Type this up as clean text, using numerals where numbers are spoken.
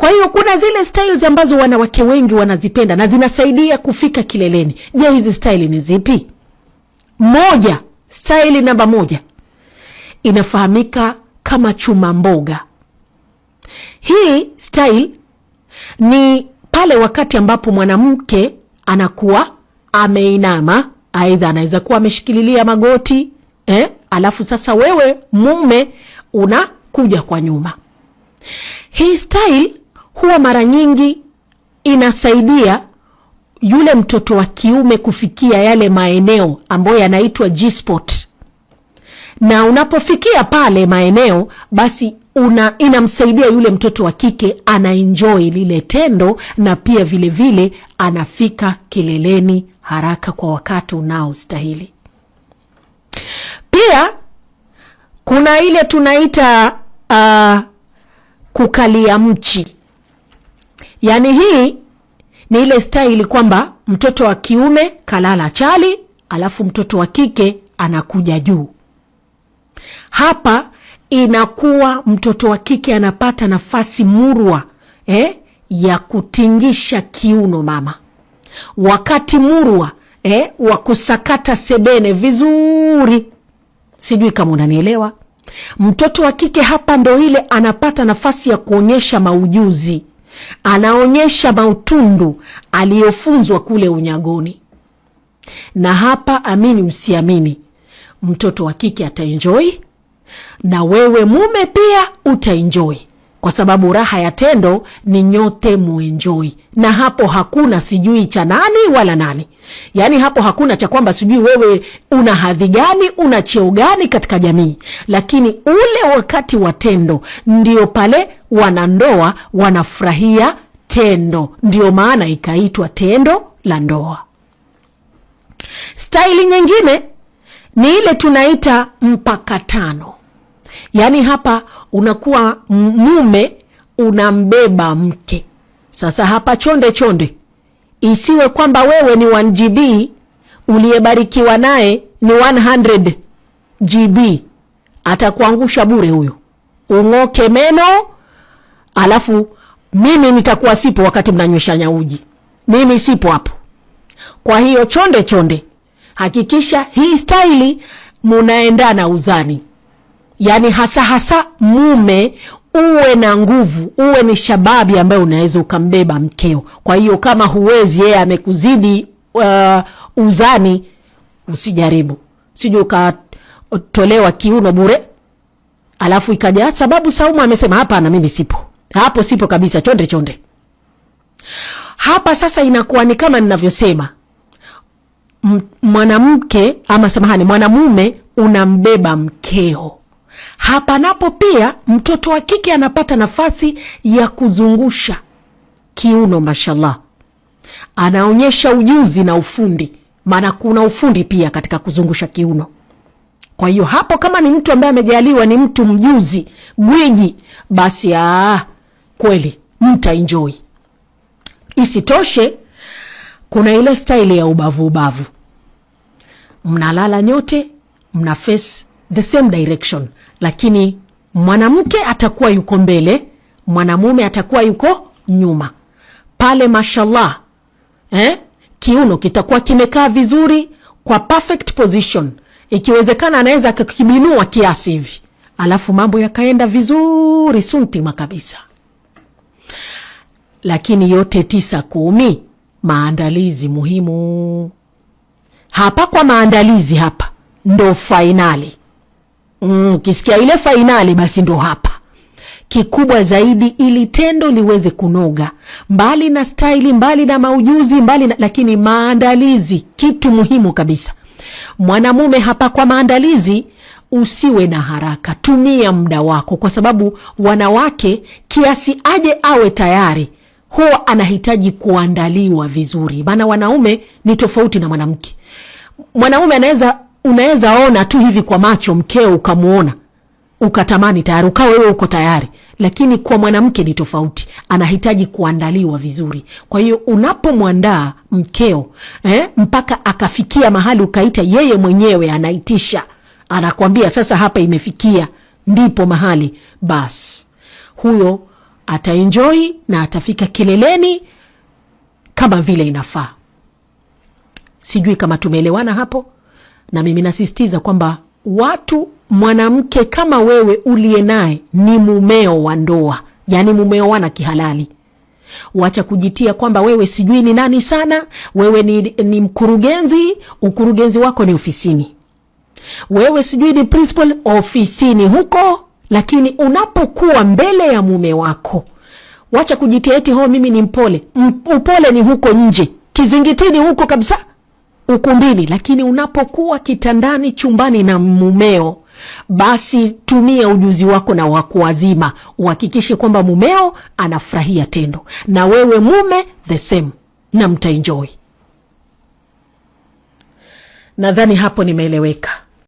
Kwa hiyo kuna zile styles ambazo wanawake wengi wanazipenda na zinasaidia kufika kileleni. Je, hizi style ni zipi? Moja, style namba 1 inafahamika kama chuma mboga. Hii style ni pale wakati ambapo mwanamke anakuwa ameinama, aidha anaweza kuwa ameshikililia magoti, alafu sasa wewe mume unakuja kwa nyuma. Hii style huwa mara nyingi inasaidia yule mtoto wa kiume kufikia yale maeneo ambayo yanaitwa G-spot. Na unapofikia pale maeneo, basi inamsaidia yule mtoto wa kike anaenjoy lile tendo, na pia vile vile anafika kileleni haraka kwa wakati unaostahili. Pia kuna ile tunaita kukalia mchi. Yani hii ni ile style kwamba mtoto wa kiume kalala chali, alafu mtoto wa kike anakuja juu. Hapa inakuwa mtoto wa kike anapata nafasi murwa ya kutingisha kiuno mama. Wakati murwa wa kusakata sebene vizuri. Sijui kama unanielewa. Mtoto wa kike hapa ndo ile anapata nafasi ya kuonyesha maujuzi. Anaonyesha mautundu aliyofunzwa kule unyagoni. Na hapa, amini msiamini, mtoto wa kike ataenjoy, na wewe mume pia utaenjoy, kwa sababu raha ya tendo ni nyote muenjoy. Na hapo hakuna sijui cha nani wala nani. Yani hapo hakuna cha kwamba sijui wewe una hadhi gani, una cheo gani katika jamii. Lakini ule wakati wa tendo ndio pale wanandoa wanafurahia tendo. Ndio maana ikaitwa tendo la ndoa. Style nyingine ni ile tunaita mpakatano. Yani hapa unakuwa mume unambeba mke. Sasa hapa chonde. Isiwe kwamba wewe ni 1GB, uliyebarikiwa naye ni 100 GB. Atakuangusha bure huyo. Ung'oke meno, alafu mimi nitakuwa sipo wakati mnanyweshanya uji. Mimi sipo hapo. Kwa hiyo chonde. Hakikisha hii style munaendana uzani. Yani hasa mume uwe na nguvu, uwe ni shababi ambaye unaweza ukambeba mkeo. Kwa hiyo kama huwezi, yeye amekuzidi uzani, usijaribu. Sijui ukatolewa kiuno bure, alafu ikaja sababu Saumu amesema hapana mimi sipo. Hapo sipo kabisa, chonde. Hapa sasa inakuwa ni kama ninavyosema, mwanamke ama samahani, mwanamume unambeba mkeo. Hapa napo pia mtoto wa kike anapata nafasi ya kuzungusha kiuno, mashallah. Anaonyesha ujuzi na ufundi, maana kuna ufundi pia katika kuzungusha kiuno. Kwa hiyo hapo kama ni mtu ambaye amejaliwa ni mtu mjuzi, gwiji, basi kweli mtaenjoy. Isitoshe kuna ile style ya ubavu. Mnalala nyote, mna face the same direction, lakini mwanamke atakuwa yuko mbele, mwanamume atakuwa yuko nyuma. Pale mashallah, kiuno kitakuwa kimekaa vizuri kwa perfect position. Ikiwezekana anaweza kukibinua kiasi hivi, alafu mambo yakaenda vizuri suntima kabisa. Lakini yote 9-10, maandalizi muhimu. Hapa kwa maandalizi hapa ndo finali. Ukisikia ile finali basi ndo hapa. Kikubwa zaidi ili tendo liweze kunoga, mbali na style, mbali na maujuzi, lakini maandalizi kitu muhimu kabisa. Mwanamume hapa kwa maandalizi usiwe na haraka, tumia muda wako, kwa sababu wanawake kiasi aje awe tayari huwa anahitaji kuandaliwa vizuri. Maana wanaume ni tofauti na mwanamke. Mwanaume unaweza ona tu hivi kwa macho mkeo ukamuona ukatamani tayari, ukawa wewe uko tayari, lakini kwa mwanamke ni tofauti, anahitaji kuandaliwa vizuri. Kwa hiyo unapomwandaa mkeo mpaka akafikia mahali ukaita yeye mwenyewe anaitisha, anakuambia sasa hapa imefikia, ndipo mahali, bas huyo ataenjoy na atafika kileleni kama vile inafaa. Sijui kama tumeelewana hapo. Na mimi nasisitiza kwamba mwanamke kama wewe uliye naye ni mumeo wa ndoa, yani mumeo wana kihalali. Wacha kujitia kwamba wewe sijui ni nani sana, wewe ni mkurugenzi, ukurugenzi wako ni ofisini. Wewe sijui ni principal, ofisini huko, lakini unapokuwa mbele ya mume wako, wacha kujitia eti mimi ni mpole. Upole ni huko nje, kizingitini huko kabisa, ukumbini. Lakini unapokuwa kitandani, chumbani na mumeo, basi tumia ujuzi wako na wako wazima, uhakikishe kwamba mumeo anafurahia tendo, na wewe mume the same, na mtaenjoy. Nadhani hapo nimeeleweka.